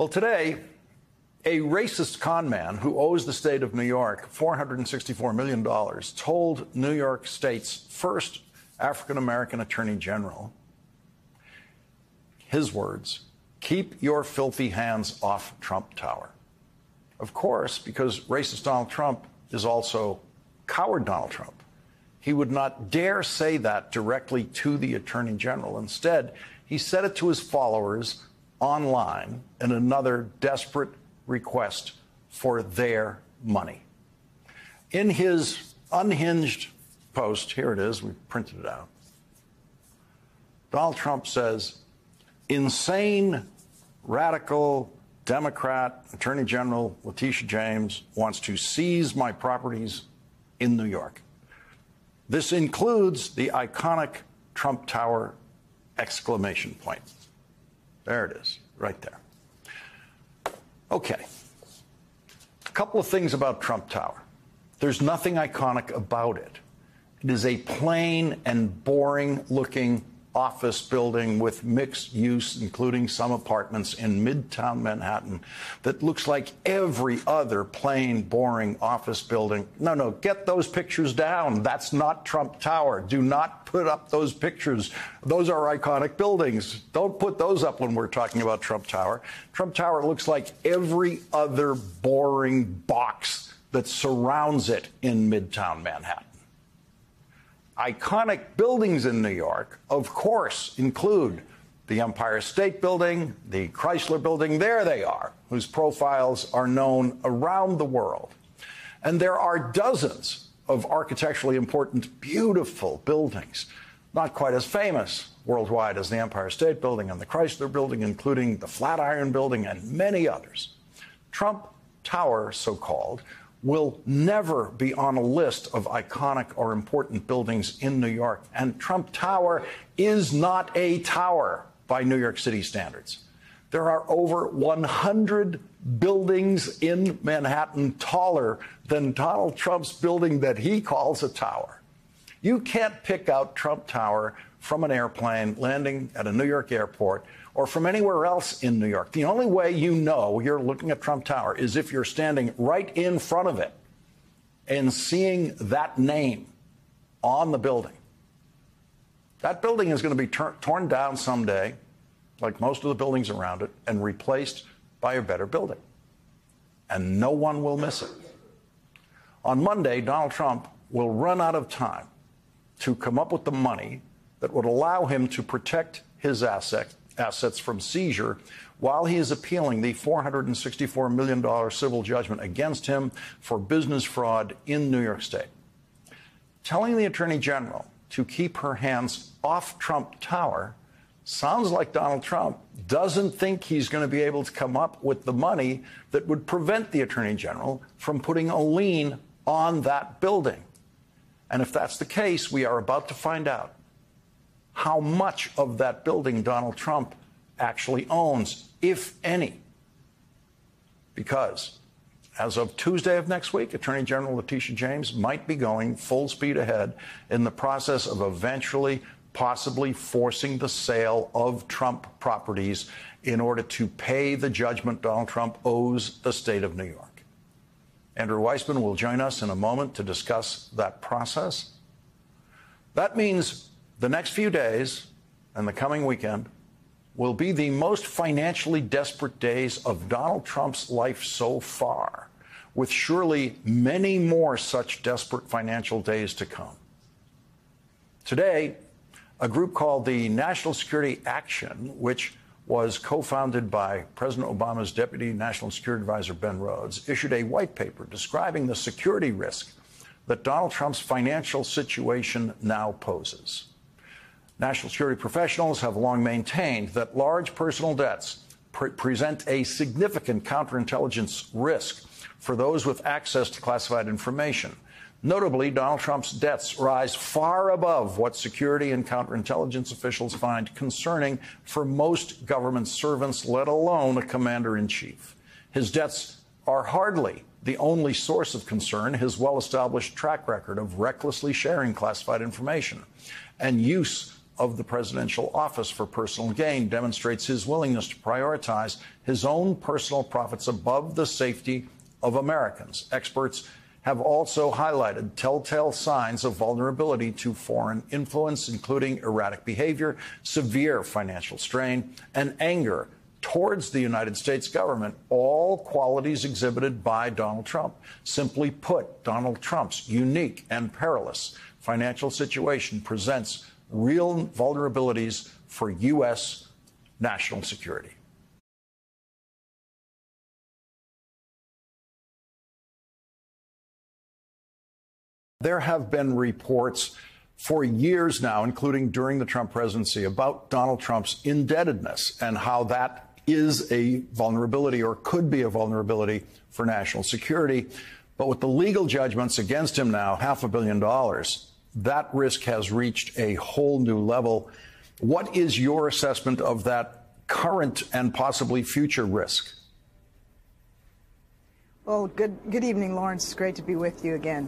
Well, today, a racist con man who owes the state of New York $464 million told New York State's first African-American attorney general, his words, "Keep your filthy hands off Trump Tower." Of course, because racist Donald Trump is also coward Donald Trump, he would not dare say that directly to the attorney general. Instead, he said it to his followers online in another desperate request for their money. In his unhinged post, here it is, we printed it out, Donald Trump says, "Insane, radical Democrat Attorney General Letitia James wants to seize my properties in New York. This includes the iconic Trump Tower exclamation point." There it is, right there. Okay. A couple of things about Trump Tower. There's nothing iconic about it. It is a plain and boring-looking office building with mixed use, including some apartments in Midtown Manhattan, that looks like every other plain, boring office building. No, get those pictures down. That's not Trump Tower. Do not put up those pictures. Those are iconic buildings. Don't put those up when we're talking about Trump Tower. Trump Tower looks like every other boring box that surrounds it in Midtown Manhattan. Iconic buildings in New York, of course, include the Empire State Building, the Chrysler Building, there they are, whose profiles are known around the world. And there are dozens of architecturally important, beautiful buildings, not quite as famous worldwide as the Empire State Building and the Chrysler Building, including the Flatiron Building and many others. Trump Tower, so-called, will never be on a list of iconic or important buildings in New York. And Trump Tower is not a tower by New York City standards. There are over 100 buildings in Manhattan taller than Donald Trump's building that he calls a tower. You can't pick out Trump Tower from an airplane landing at a New York airport or from anywhere else in New York. The only way you know you're looking at Trump Tower is if you're standing right in front of it and seeing that name on the building. That building is going to be torn down someday, like most of the buildings around it, and replaced by a better building. And no one will miss it. On Monday, Donald Trump will run out of time to come up with the money that would allow him to protect his assets from seizure while he is appealing the $464 million civil judgment against him for business fraud in New York State. Telling the Attorney General to keep her hands off Trump Tower sounds like Donald Trump doesn't think he's going to be able to come up with the money that would prevent the Attorney General from putting a lien on that building. And if that's the case, we are about to find out how much of that building Donald Trump actually owns, if any. Because as of Tuesday of next week, Attorney General Letitia James might be going full speed ahead in the process of eventually possibly forcing the sale of Trump properties in order to pay the judgment Donald Trump owes the state of New York. Andrew Weissmann will join us in a moment to discuss that process. That means the next few days and the coming weekend will be the most financially desperate days of Donald Trump's life so far, with surely many more such desperate financial days to come. Today, a group called the National Security Action, which was co-founded by President Obama's Deputy National Security Advisor Ben Rhodes, issued a white paper describing the security risk that Donald Trump's financial situation now poses. National security professionals have long maintained that large personal debts present a significant counterintelligence risk for those with access to classified information. Notably, Donald Trump's debts rise far above what security and counterintelligence officials find concerning for most government servants, let alone a commander-in-chief. His debts are hardly the only source of concern. His well-established track record of recklessly sharing classified information and use of the presidential office for personal gain demonstrates his willingness to prioritize his own personal profits above the safety of Americans. Experts have also highlighted telltale signs of vulnerability to foreign influence, including erratic behavior, severe financial strain, and anger towards the United States government, all qualities exhibited by Donald Trump. Simply put, Donald Trump's unique and perilous financial situation presents real vulnerabilities for U.S. national security. There have been reports for years now, including during the Trump presidency, about Donald Trump's indebtedness and how that is a vulnerability or could be a vulnerability for national security. But with the legal judgments against him now, $500 million, that risk has reached a whole new level. What is your assessment of that current and possibly future risk? Well, good evening, Lawrence. It's great to be with you again.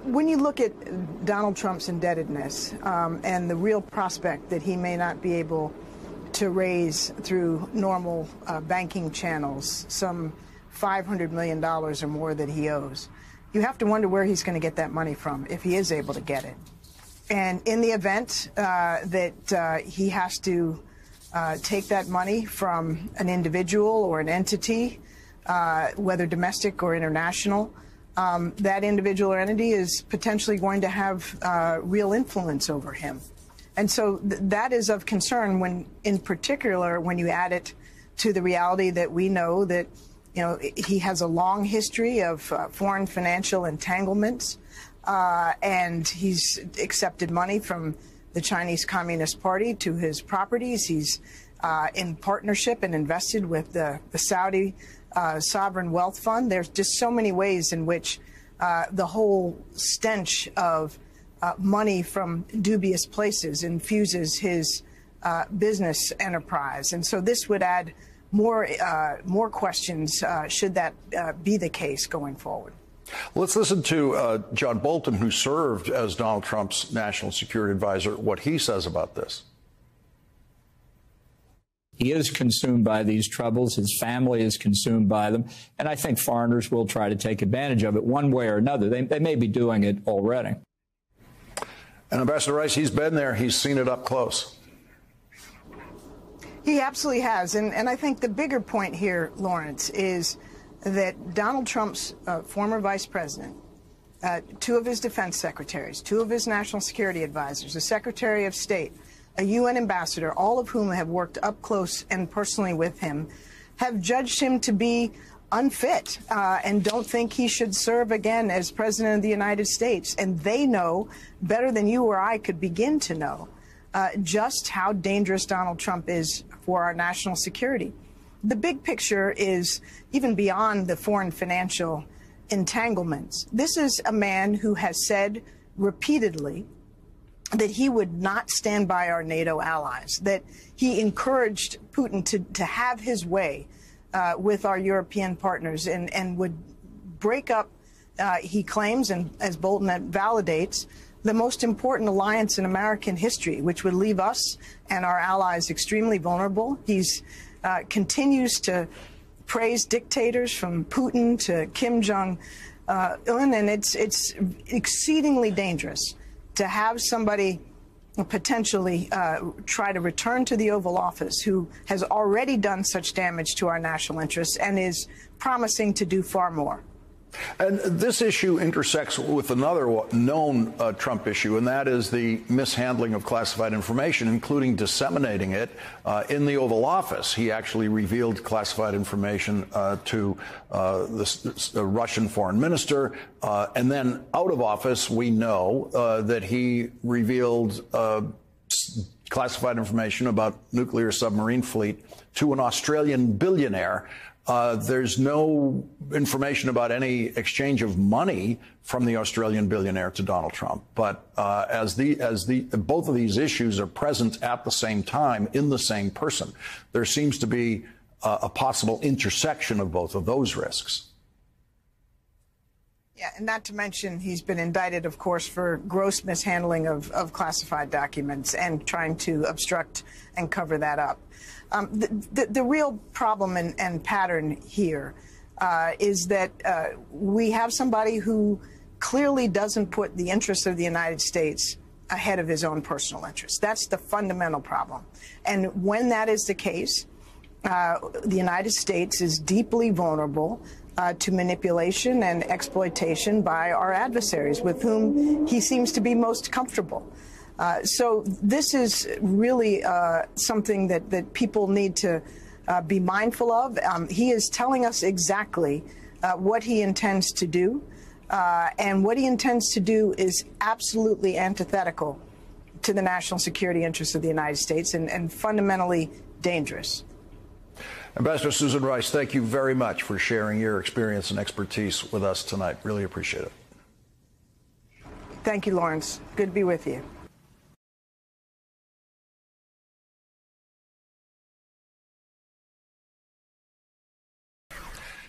When you look at Donald Trump's indebtedness and the real prospect that he may not be able to raise through normal banking channels some $500 million or more that he owes, you have to wonder where he's going to get that money from if he is able to get it. And in the event that he has to take that money from an individual or an entity, whether domestic or international, that individual or entity is potentially going to have real influence over him. And so that is of concern when, in particular, when you add it to the reality that we know that, you know, he has a long history of foreign financial entanglements, and he's accepted money from the Chinese Communist Party to his properties. He's in partnership and invested with the Saudi Sovereign Wealth Fund. There's just so many ways in which the whole stench of money from dubious places infuses his business enterprise. And so this would add more questions should that be the case going forward. Let's listen to John Bolton, who served as Donald Trump's national security advisor, what he says about this. He is consumed by these troubles. His family is consumed by them. And I think foreigners will try to take advantage of it one way or another. They may be doing it already. And Ambassador Rice, he's been there. He's seen it up close. He absolutely has. And I think the bigger point here, Lawrence, is that Donald Trump's former vice president, two of his defense secretaries, two of his national security advisors, a secretary of state, a UN ambassador, all of whom have worked up close and personally with him, have judged him to be unfit and don't think he should serve again as president of the United States. And they know better than you or I could begin to know just how dangerous Donald Trump is for our national security. The big picture is even beyond the foreign financial entanglements. This is a man who has said repeatedly that he would not stand by our NATO allies, that he encouraged Putin to have his way with our European partners and would break up, he claims, and as Bolton validates, the most important alliance in American history, which would leave us and our allies extremely vulnerable. He's continues to praise dictators from Putin to Kim Jong-un, and it's exceedingly dangerous to have somebody potentially try to return to the Oval Office who has already done such damage to our national interests and is promising to do far more. And this issue intersects with another known Trump issue, and that is the mishandling of classified information, including disseminating it in the Oval Office. He actually revealed classified information to the Russian foreign minister. And then out of office, we know that he revealed classified information about nuclear submarine fleet to an Australian billionaire. There's no information about any exchange of money from the Australian billionaire to Donald Trump. But as both of these issues are present at the same time in the same person, there seems to be a possible intersection of both of those risks. Yeah, and not to mention he's been indicted, of course, for gross mishandling of classified documents and trying to obstruct and cover that up. The real problem and pattern here is that we have somebody who clearly doesn't put the interests of the United States ahead of his own personal interests. That's the fundamental problem. And when that is the case, the United States is deeply vulnerable to manipulation and exploitation by our adversaries with whom he seems to be most comfortable. So this is really something that people need to be mindful of. He is telling us exactly what he intends to do, and what he intends to do is absolutely antithetical to the national security interests of the United States and fundamentally dangerous. Ambassador Susan Rice, thank you very much for sharing your experience and expertise with us tonight. Really appreciate it. Thank you, Lawrence. Good to be with you.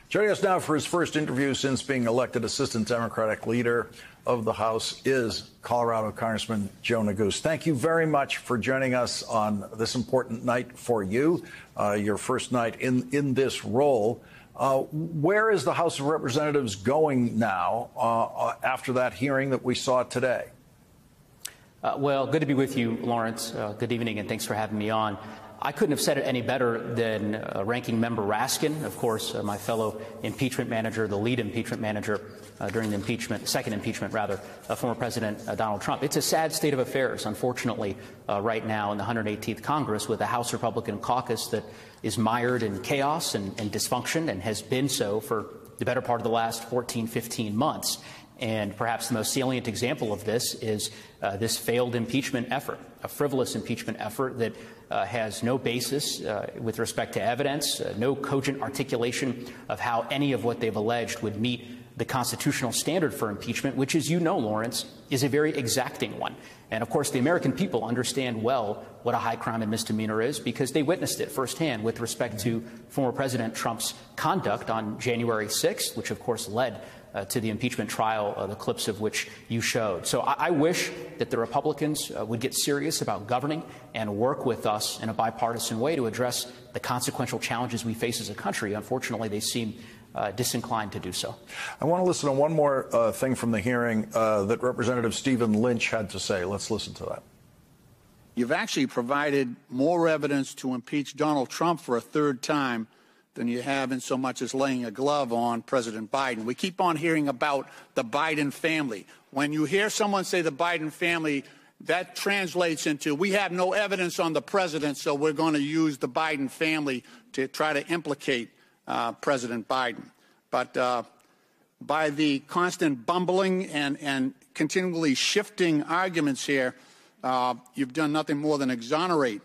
Joining us now for his first interview since being elected Assistant Democratic Leader of the House is Colorado Congressman Joe Neguse. Thank you very much for joining us on this important night for you, your first night in this role. Where is the House of Representatives going now after that hearing that we saw today? Well, good to be with you, Lawrence. Good evening, and thanks for having me on. I couldn't have said it any better than Ranking Member Raskin, of course, my fellow impeachment manager, the lead impeachment manager during the impeachment, second impeachment, rather, former President Donald Trump. It's a sad state of affairs, unfortunately, right now in the 118th Congress with a House Republican caucus that is mired in chaos and dysfunction and has been so for the better part of the last 14, 15 months. And perhaps the most salient example of this is this failed impeachment effort, a frivolous impeachment effort that has no basis with respect to evidence, no cogent articulation of how any of what they've alleged would meet the constitutional standard for impeachment, which, as you know, Lawrence, is a very exacting one. And, of course, the American people understand well what a high crime and misdemeanor is because they witnessed it firsthand with respect to former President Trump's conduct on January 6th, which, of course, led to the impeachment trial, the clips of which you showed. So I wish that the Republicans would get serious about governing and work with us in a bipartisan way to address the consequential challenges we face as a country. Unfortunately, they seem disinclined to do so. I want to listen to one more thing from the hearing that Representative Stephen Lynch had to say. Let's listen to that. You've actually provided more evidence to impeach Donald Trump for a third time than you have in so much as laying a glove on President Biden. We keep on hearing about the Biden family. When you hear someone say the Biden family, that translates into we have no evidence on the president, so we're going to use the Biden family to try to implicate President Biden. But by the constant bumbling and continually shifting arguments here, you've done nothing more than exonerate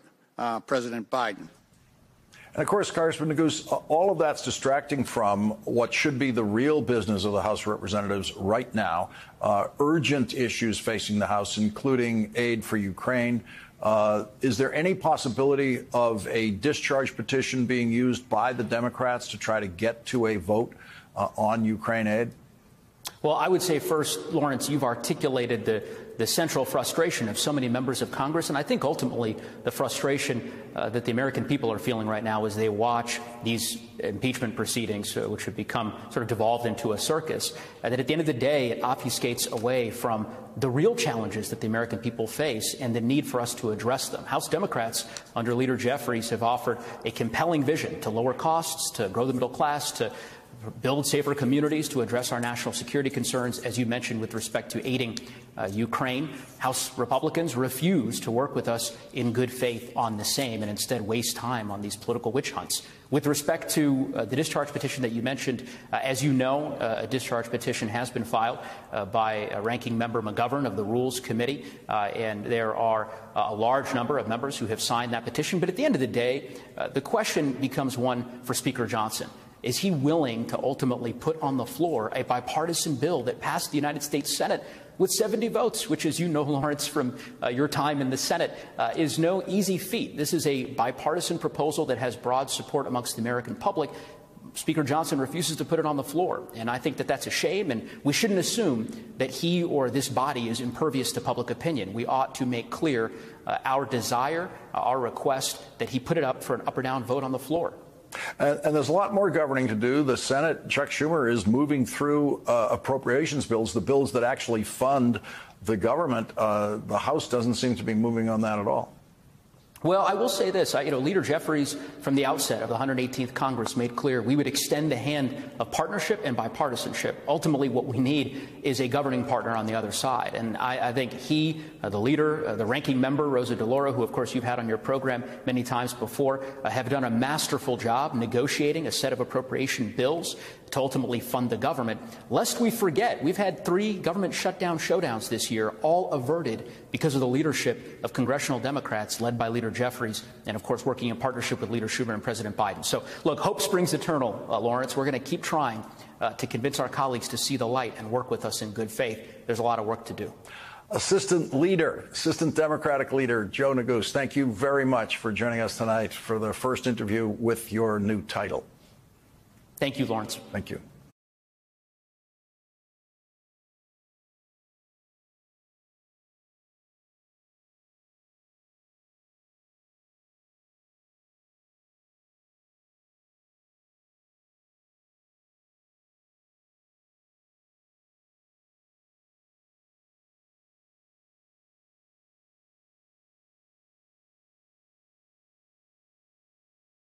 President Biden. And, of course, Congressman Neguse, all of that's distracting from what should be the real business of the House of Representatives right now, urgent issues facing the House, including aid for Ukraine. Is there any possibility of a discharge petition being used by the Democrats to try to get to a vote on Ukraine aid? Well, I would say first, Lawrence, you've articulated the central frustration of so many members of Congress, and I think ultimately the frustration that the American people are feeling right now as they watch these impeachment proceedings, which have become sort of devolved into a circus, that at the end of the day it obfuscates away from the real challenges that the American people face and the need for us to address them. House Democrats under Leader Jeffries have offered a compelling vision to lower costs, to grow the middle class, to build safer communities, to address our national security concerns, as you mentioned, with respect to aiding Ukraine. House Republicans refuse to work with us in good faith on the same and instead waste time on these political witch hunts. With respect to the discharge petition that you mentioned, as you know, a discharge petition has been filed by Ranking Member McGovern of the Rules Committee, and there are a large number of members who have signed that petition. But at the end of the day, the question becomes one for Speaker Johnson. Is he willing to ultimately put on the floor a bipartisan bill that passed the United States Senate with 70 votes, which, as you know, Lawrence, from your time in the Senate, is no easy feat? This is a bipartisan proposal that has broad support amongst the American public. Speaker Johnson refuses to put it on the floor. And I think that that's a shame, and we shouldn't assume that he or this body is impervious to public opinion. We ought to make clear our desire, our request that he put it up for an up or down vote on the floor. And there's a lot more governing to do. The Senate, Chuck Schumer, is moving through appropriations bills, the bills that actually fund the government. The House doesn't seem to be moving on that at all. Well, I will say this. Leader Jeffries, from the outset of the 118th Congress, made clear we would extend the hand of partnership and bipartisanship. Ultimately, what we need is a governing partner on the other side. And I think he, the leader, the ranking member, Rosa DeLauro, who, of course, you've had on your program many times before, have done a masterful job negotiating a set of appropriation bills to ultimately fund the government. Lest we forget, we've had 3 government shutdown showdowns this year, all averted because of the leadership of congressional Democrats led by Leader Jeffries and, of course, working in partnership with Leader Schumer and President Biden. So, look, hope springs eternal, Lawrence. We're going to keep trying to convince our colleagues to see the light and work with us in good faith. There's a lot of work to do. Assistant Democratic leader Joe Neguse, thank you very much for joining us tonight for the first interview with your new title. Thank you, Lawrence. Thank you.